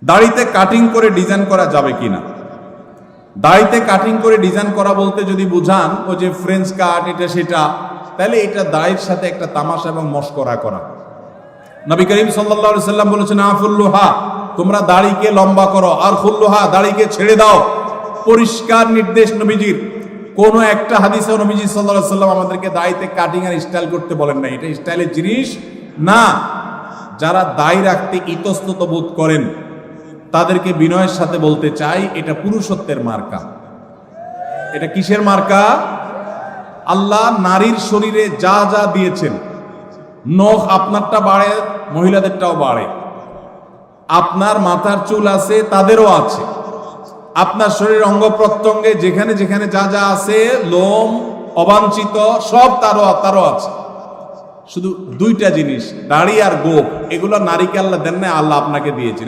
দাড়িতে কাটিং করে ডিজাইন করা যাবে কিনা? দাড়িতে কাটিং করে ডিজাইন করা বলতে যদি বুঝান ও যে ফ্রেঞ্চ কাট এটা সেটা, তাহলে এটা দাড়ির সাথে একটা তামাশা এবং মশকরা করা। নবী করিম সাল্লাল্লাহু আলাইহি সাল্লাম বলেছেন, আফুল্লুহা, তোমরা দাড়িকে লম্বা করো, আর খুল্লুহা, দাড়িকে ছেড়ে দাও। পরিষ্কার নির্দেশ নবীজির। কোন একটা হাদিসে নবীজি সাল্লাল্লাহু আলাইহি সাল্লাম আমাদেরকে দাড়িতে কাটিং আর স্টাইল করতে বলেন না। এটা স্টাইলের জিনিস না। যারা দাড়ি রাখতে ইতস্তত বোধ করেন তাদেরকে বিনয়ের সাথে বলতে চাই, এটা পুরুষত্বের মার্কা। এটা কিসের মার্কা? আল্লাহ নারীর শরীরে যা যা দিয়েছেন, নখ আপনারটা বাড়ে, মহিলাদেরটাও বাড়ে। আপনার মাথার চুল আছে, তাদেরও আছে। আপনার শরীরের অঙ্গ প্রত্যঙ্গে যেখানে যেখানে যা যা আছে, লোম অবাঞ্ছিত সব তারও আছে। শুধু দুইটা জিনিস, দাড়ি আর গোঁফ, এগুলো নারীকে আল্লাহ দেন না, আল্লাহ আপনাকে দিয়েছেন।